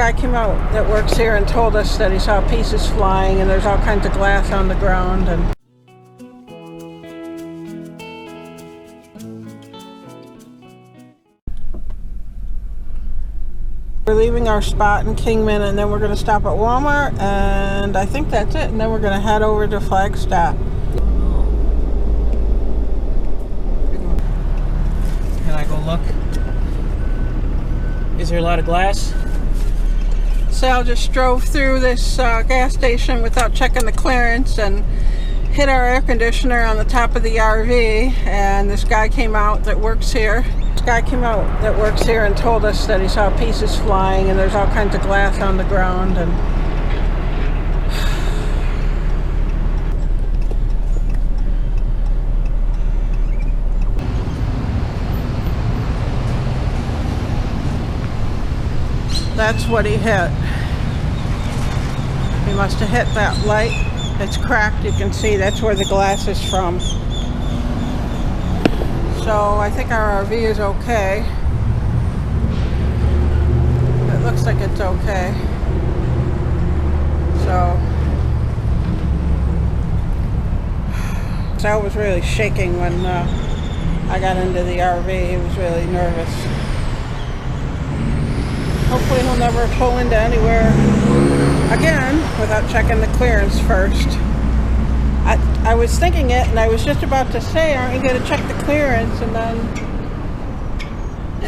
Guy came out that works here and told us that he saw pieces flying and there's all kinds of glass on the ground. And we're leaving our spot in Kingman, and then we're going to stop at Walmart, and I think that's it, and then we're going to head over to Flagstaff. Can I go look? Is there a lot of glass? Sal just drove through this gas station without checking the clearance and hit our air conditioner on the top of the RV, and this guy came out that works here. This guy came out that works here and told us that he saw pieces flying and there's all kinds of glass on the ground. And that's what he hit. He must have hit that light. It's cracked, you can see that's where the glass is from. So I think our RV is okay. It looks like it's okay. So Sal was really shaking when I got into the RV. He was really nervous. Hopefully he'll never pull into anywhere again without checking the clearance first. I was thinking it, and I was just about to say, aren't you going to check the clearance? And then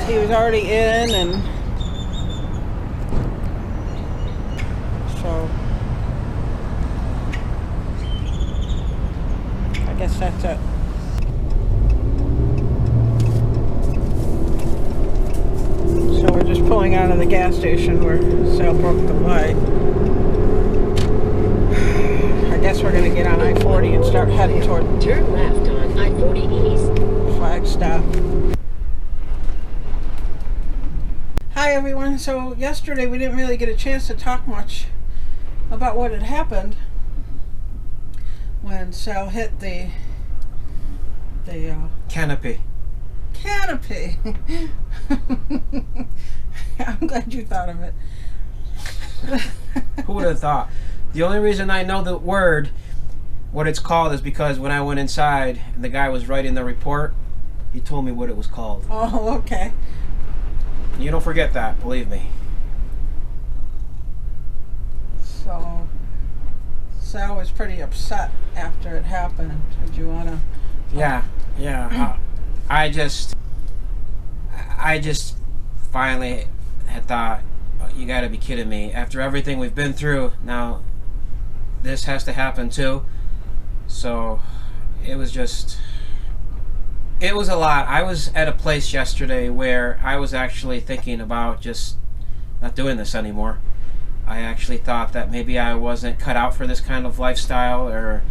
he was already in, and so I guess that's it. So we're just pulling out of the gas station where Sal broke the light. I guess we're going to get on I-40 and start heading toward turn left on I-40 East Flagstaff. Hi everyone. So yesterday we didn't really get a chance to talk much about what had happened when Sal hit the Canopy. I'm glad you thought of it. Who would have thought? The only reason I know the word, what it's called, is because when I went inside and the guy was writing the report, he told me what it was called. Oh, okay. You don't forget that, believe me. So Sal was pretty upset after it happened. Did you want to? Yeah. I just finally had thought, you gotta be kidding me. After everything we've been through, now this has to happen too. So it was a lot. I was at a place yesterday where I was actually thinking about just not doing this anymore. I actually thought that maybe I wasn't cut out for this kind of lifestyle, or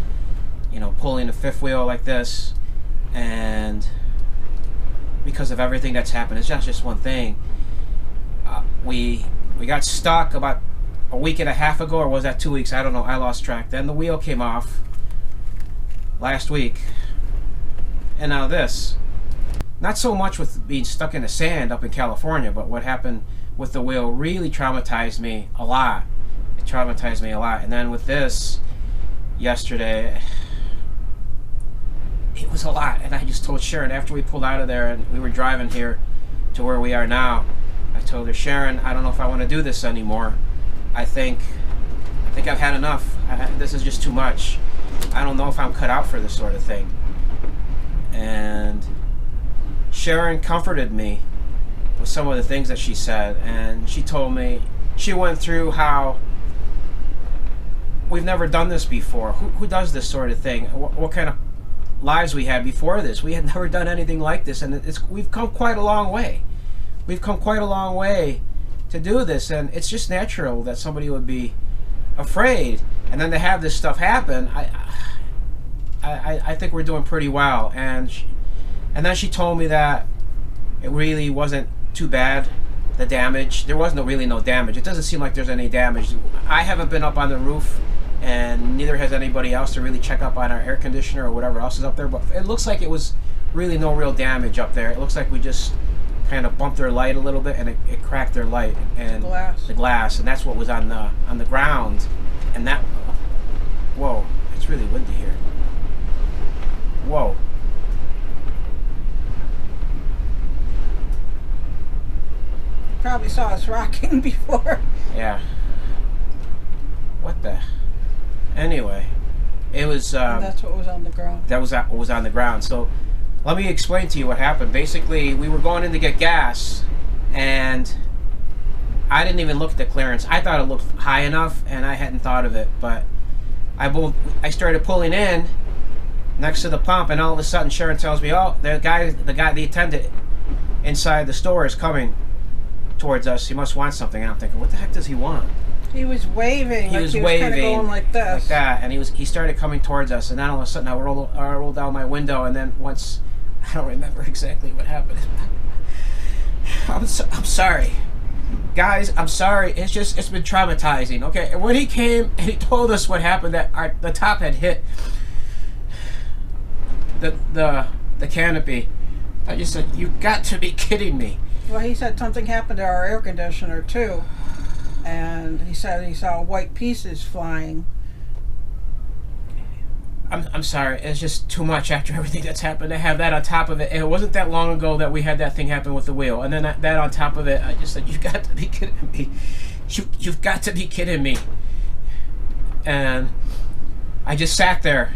pulling a fifth wheel like this. And because of everything that's happened, it's not just one thing. We got stuck about a week and a half ago, or was that 2 weeks? I don't know. I lost track. Then the wheel came off last week, and now this. Not so much with being stuck in the sand up in California, but what happened with the wheel really traumatized me a lot. It traumatized me a lot. And then with this yesterday, it was a lot. And I just told Sharon after we pulled out of there and we were driving here to where we are now, I told her, Sharon, I don't know if I want to do this anymore. I think I've had enough. This is just too much. I don't know if I'm cut out for this sort of thing. And Sharon comforted me with some of the things that she said, and she told me, she went through how we've never done this before. Who does this sort of thing? What kind of lives we had before this? We had never done anything like this, and we've come quite a long way. We've come quite a long way to do this, and it's just natural that somebody would be afraid. And then to have this stuff happen, I think we're doing pretty well. And then she told me that it really wasn't too bad, the damage. There was really no damage. It doesn't seem like there's any damage. I haven't been up on the roof, and neither has anybody else to really check up on our air conditioner or whatever else is up there, but it looks like it was really no real damage up there. It looks like we just kind of bumped their light a little bit, and it cracked their light and the glass, and that's what was on the ground. And that, whoa, it's really windy here. Whoa. Probably saw us rocking before. Yeah. What the? Anyway, it was. And that's what was on the ground. That was what was on the ground. So, let me explain to you what happened. Basically, we were going in to get gas, and I didn't even look at the clearance. I thought it looked high enough, and I hadn't thought of it. But I started pulling in next to the pump, and all of a sudden, Sharon tells me, "Oh, the attendant inside the store is coming towards us. He must want something." And I'm thinking, what the heck does he want? He was waving. He was waving, kind of going like this, like that, and he started coming towards us. And then all of a sudden, I rolled down my window, and then once, I don't remember exactly what happened. I'm sorry, guys. I'm sorry. It's been traumatizing. Okay, and when he came and he told us what happened, that the top had hit the canopy, I just said, "You've got to be kidding me." Well, he said something happened to our air conditioner too, and he said he saw white pieces flying. I'm sorry, it's just too much after everything that's happened to have that on top of it. And it wasn't that long ago that we had that thing happen with the wheel, and then that on top of it, I just said, "You've got to be kidding me! You've got to be kidding me!" And I just sat there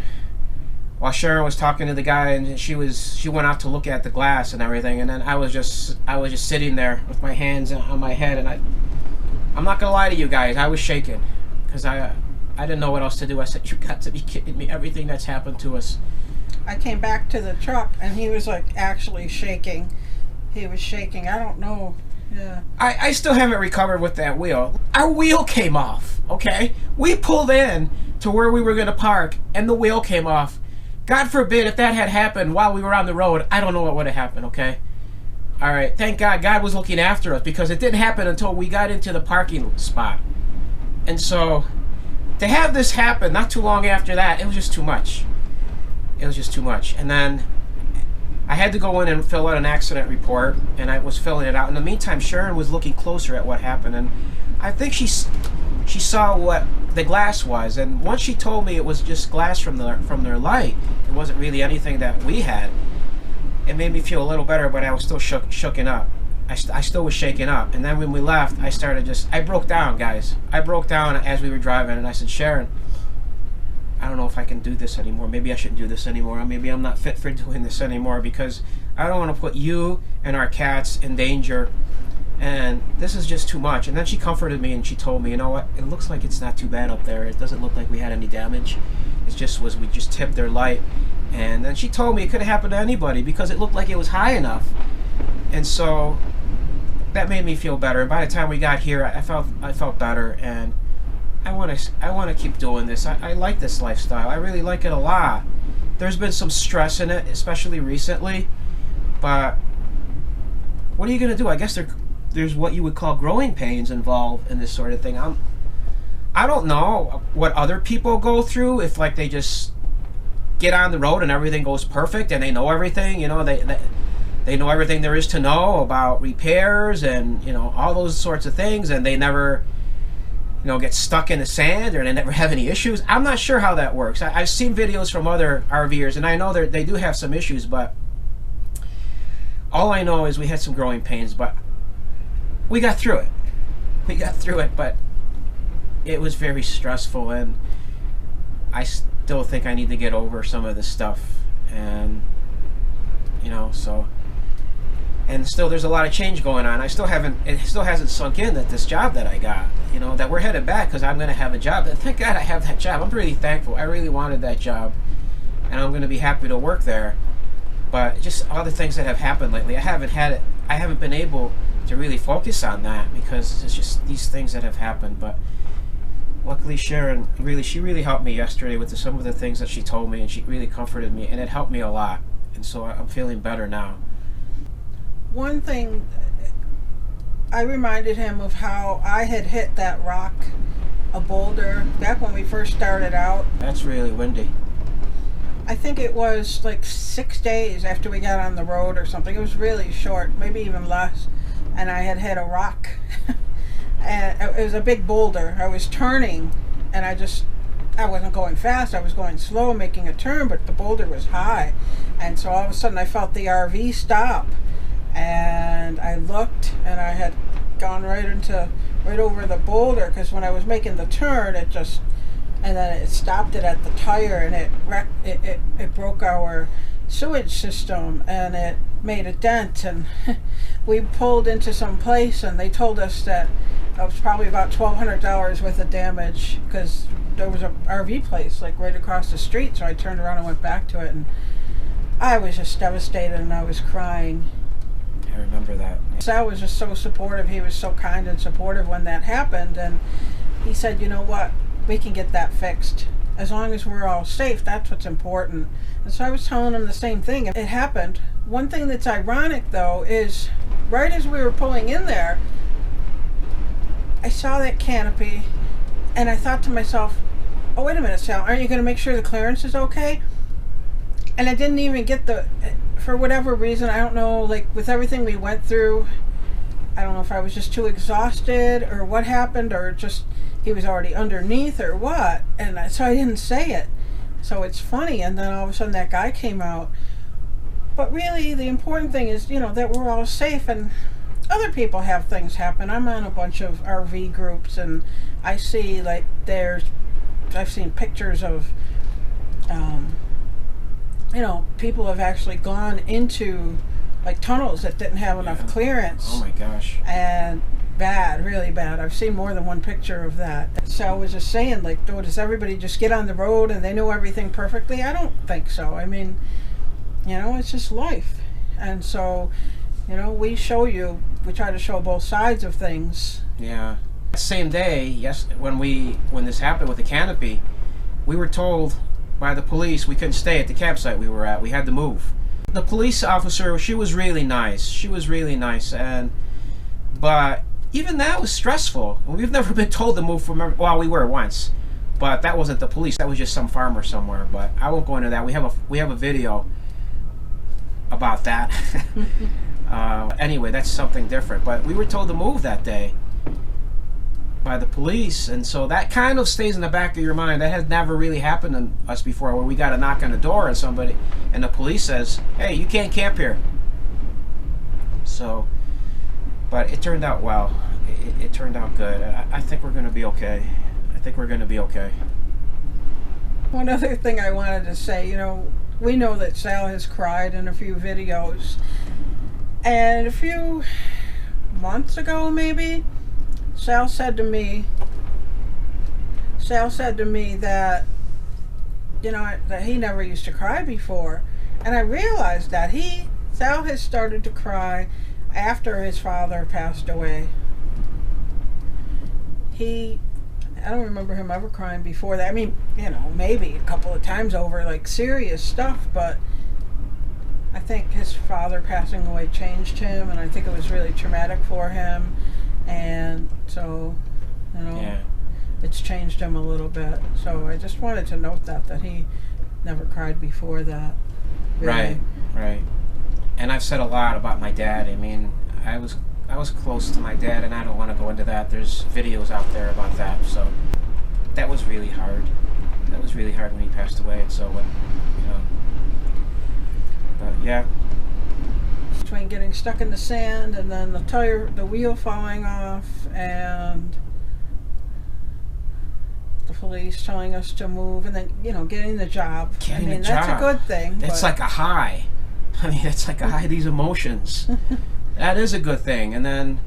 while Sharon was talking to the guy, and she went out to look at the glass and everything, and then I was just sitting there with my hands on my head, and I'm not gonna lie to you guys, I was shaking because I didn't know what else to do. I said, "You've got to be kidding me! Everything that's happened to us." I came back to the truck, and he was like actually shaking. He was shaking. I don't know. Yeah. I still haven't recovered with that wheel. Our wheel came off. Okay, we pulled in to where we were gonna park, and the wheel came off. God forbid if that had happened while we were on the road, I don't know what would have happened, okay? All right, thank God God was looking after us, because it didn't happen until we got into the parking spot. And so, to have this happen not too long after that, it was just too much. It was just too much. And then I had to go in and fill out an accident report, and I was filling it out. In the meantime, Sharon was looking closer at what happened, and I think she saw what the glass was, and once she told me it was just glass from their light, it wasn't really anything that we had, it made me feel a little better, but I was still shooken up. I still was shaken up. And then when we left, I broke down, guys. I broke down as we were driving, and I said, "Sharon, I don't know if I can do this anymore. Maybe I shouldn't do this anymore. Or maybe I'm not fit for doing this anymore, because I don't want to put you and our cats in danger. And this is just too much." And then she comforted me, and she told me, "You know what? It looks like it's not too bad up there. It doesn't look like we had any damage. It just was, we just tipped their light." And then she told me it could have happened to anybody because it looked like it was high enough. And so that made me feel better. And by the time we got here, I felt better, and I want to keep doing this. I like this lifestyle. I really like it a lot. There's been some stress in it, especially recently, but what are you going to do? I guess there's what you would call growing pains involved in this sort of thing. I don't know what other people go through, if like they just get on the road and everything goes perfect and they know everything, you know, they know everything there is to know about repairs and, you know, all those sorts of things, and they never, you know, get stuck in the sand, or they never have any issues. I'm not sure how that works. I've seen videos from other RVers, and I know they do have some issues, but all I know is we had some growing pains, but we got through it. We got through it, but it was very stressful, and I still think I need to get over some of this stuff, and, you know, so, and still there's a lot of change going on. It still hasn't sunk in that this job that I got, you know, that we're headed back because I'm going to have a job. And thank God I have that job. I'm really thankful. I really wanted that job, and I'm going to be happy to work there. But just all the things that have happened lately, I haven't been able to really focus on that because it's just these things that have happened. But luckily Sharon she really helped me yesterday with some of the things that she told me, and she really comforted me, and it helped me a lot. And so I'm feeling better now. One thing, I reminded him of how I had hit that rock, a boulder, back when we first started out. That's really windy. I think it was like 6 days after we got on the road or something. It was really short, maybe even less. And I had hit a rock. And it was a big boulder. I was turning, and I wasn't going fast. I was going slow, making a turn, but the boulder was high. And so all of a sudden I felt the RV stop. And I looked, and I had gone right over the boulder, because when I was making the turn, and then it stopped it at the tire, and it broke our sewage system, and it made a dent, and we pulled into some place, and they told us that it was probably about $1,200 worth of damage, because there was an RV place like right across the street. So I turned around and went back to it, and I was just devastated, and I was crying. I remember that. Sal was just so supportive. He was so kind and supportive when that happened, and he said, you know what, we can get that fixed. As long as we're all safe, that's what's important. And so I was telling him the same thing. It happened. One thing that's ironic, though, is right as we were pulling in there, I saw that canopy, and I thought to myself, oh, wait a minute, Sal, aren't you going to make sure the clearance is okay? And I didn't even get for whatever reason, I don't know, like with everything we went through, I don't know if I was just too exhausted or what happened, or just he was already underneath or what, and so I didn't say it. So it's funny, and then all of a sudden that guy came out. But really, the important thing is, that we're all safe, and other people have things happen. I'm on a bunch of RV groups, and I see I've seen pictures of, people have actually gone into like tunnels that didn't have enough clearance. Oh my gosh. And bad, really bad. I've seen more than one picture of that. So I was just saying, like, does everybody just get on the road and they know everything perfectly? I don't think so. I mean, it's just life. And so, we try to show both sides of things. Yeah. That same day, yes, when this happened with the canopy, we were told by the police we couldn't stay at the campsite we were at. We had to move. The police officer, she was really nice. But even that was stressful. We've never been told to move from. Well, we were once, but that wasn't the police. That was just some farmer somewhere. But I won't go into that. We have a video about that. Anyway, that's something different. But we were told to move that day by the police, and so that kind of stays in the back of your mind. That has never really happened to us before, where we got a knock on the door and the police says, "Hey, you can't camp here." So, but it turned out well. It turned out good. I think we're going to be okay. One other thing I wanted to say, we know that Sal has cried in a few videos, and a few months ago maybe, Sal said to me that that he never used to cry before, and I realized that Sal has started to cry after his father passed away. I don't remember him ever crying before that. I mean, maybe a couple of times over like serious stuff, but I think his father passing away changed him, and I think it was really traumatic for him, and so, it's changed him a little bit. So I just wanted to note that he never cried before that. Really. Right. And I've said a lot about my dad. I mean, I was close to my dad, and I don't want to go into that. There's videos out there about that. So that was really hard. That was really hard when he passed away. And so but yeah. Between getting stuck in the sand and then the wheel falling off, and the police telling us to move, and then getting the job. That's a good thing. It's like a high. It's like a high. These emotions. That is a good thing. And then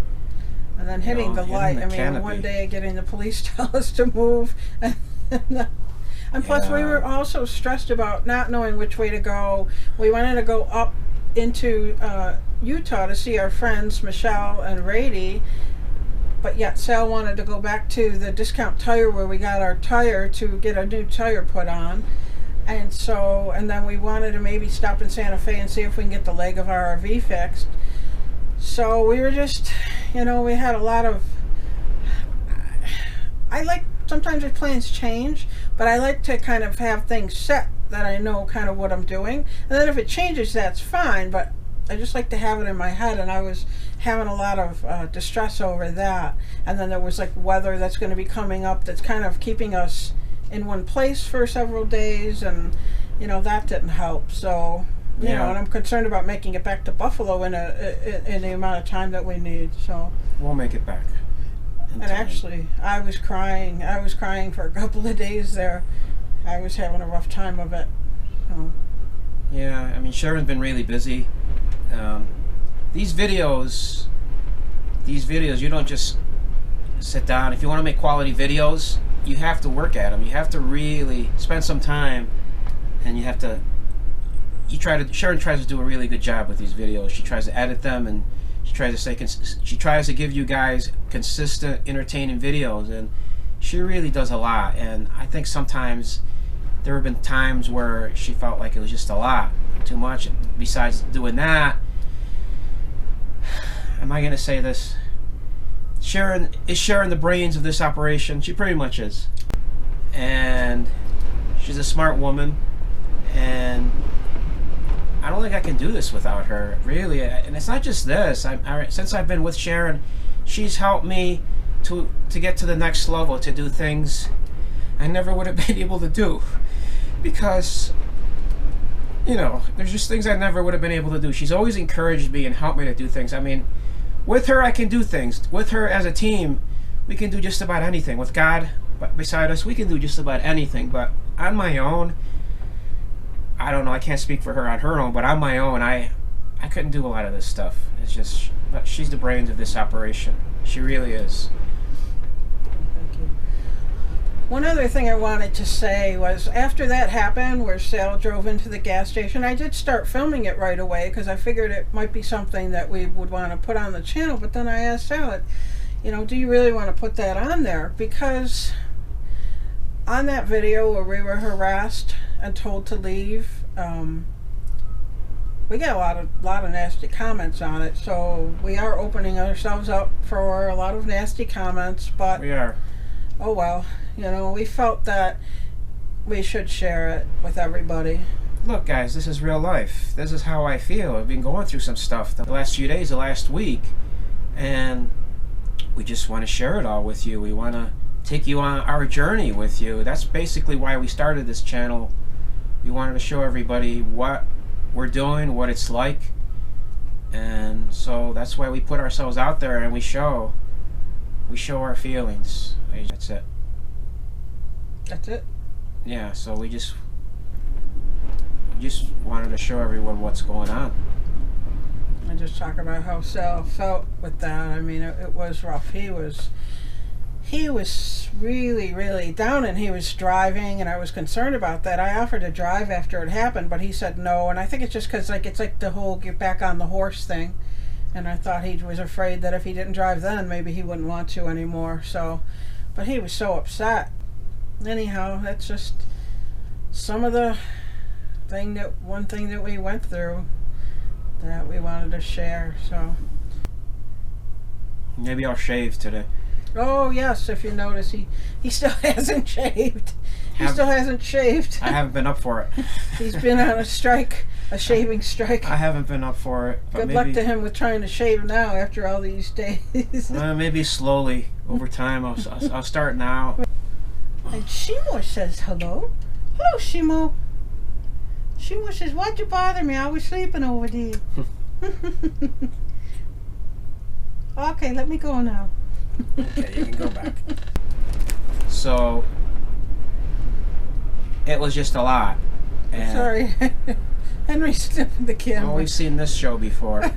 hitting the light. Canopy. One day getting the police tell us to move, and plus we were also stressed about not knowing which way to go. We wanted to go up into Utah to see our friends Michelle and Rady, but yet Sal wanted to go back to the discount tire where we got our tire to get a new tire put on. And then we wanted to maybe stop in Santa Fe and see if we can get the leg of our RV fixed. So we were just, we had a lot of, sometimes the plans change, but I like to kind of have things set that I know kind of what I'm doing. And then if it changes, that's fine, but I just like to have it in my head, and I was having a lot of distress over that. And then there was like weather that's going to be coming up that's kind of keeping us in one place for several days, and that didn't help. So you know, and I'm concerned about making it back to Buffalo in the amount of time that we need. So we'll make it back. And actually, I was crying for a couple of days there. I was having a rough time of it. So. Yeah, I mean, Sharon's been really busy. These videos, you don't just sit down. If you want to make quality videos, you have to work at them. You have to really spend some time, and Sharon tries to do a really good job with these videos. She tries to edit them, and she tries to give you guys consistent, entertaining videos, and she really does a lot. And I think sometimes there have been times where she felt like it was just a lot, too much. And besides doing that, am I going to say this? Sharon the brains of this operation. She pretty much is. And she's a smart woman, and I don't think I can do this without her, really. And it's not just this. Since I've been with Sharon, she's helped me to get to the next level, to do things I never would have been able to do. Because, there's just things I never would have been able to do. She's always encouraged me and helped me to do things. I mean, with her, I can do things. With her as a team, we can do just about anything. With God beside us, we can do just about anything. But on my own, I don't know, I can't speak for her on her own, but on my own, I couldn't do a lot of this stuff. It's just, but she's the brains of this operation. She really is. Thank you. One other thing I wanted to say was, after that happened, where Sal drove into the gas station, I did start filming it right away, because I figured it might be something that we would want to put on the channel. But then I asked Sal, do you really want to put that on there? Because on that video where we were harassed and told to leave, we get a lot of nasty comments on it. So we are opening ourselves up for a lot of nasty comments. But we are. Oh well, we felt that we should share it with everybody. Look, guys, this is real life. This is how I feel. I've been going through some stuff the last few days, the last week, and we just want to share it all with you. We want to take you on our journey with you. That's basically why we started this channel. We wanted to show everybody what we're doing, what it's like, and so that's why we put ourselves out there and we show our feelings. That's it. That's it? Yeah, so we just wanted to show everyone what's going on. And just talk about how Sal felt with that. I mean, it was rough. He was really, really down, and he was driving, and I was concerned about that. I offered to drive after it happened, but he said no, and I think it's just because it's like the whole get back on the horse thing, and I thought he was afraid that if he didn't drive then, maybe he wouldn't want to anymore. So, but he was so upset. Anyhow, that's just some of the one thing that we went through that we wanted to share. So maybe I'll shave today. Oh yes, if you notice, he still hasn't shaved. He still hasn't shaved. I haven't been up for it. He's been on a strike, a shaving strike. I haven't been up for it. Good luck to him with trying to shave now after all these days. Maybe slowly over time. I'll start now. And Shimo says hello. Hello, Shimo. Shimo says, "Why'd you bother me? I was sleeping over there." Okay, let me go now. Okay, you can go back. So it was just a lot. And sorry, Henry's sniffing the camera. Oh, we've seen this show before.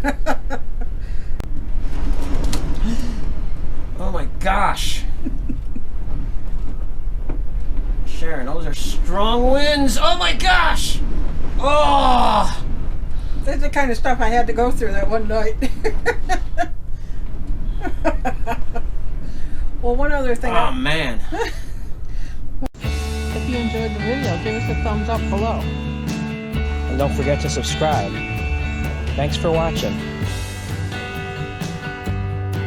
Oh my gosh. Sharon, those are strong winds. Oh my gosh. Oh. That's the kind of stuff I had to go through that one night. Well, one other thing. Oh man. If you enjoyed the video, give us a thumbs up below. And don't forget to subscribe. Thanks for watching.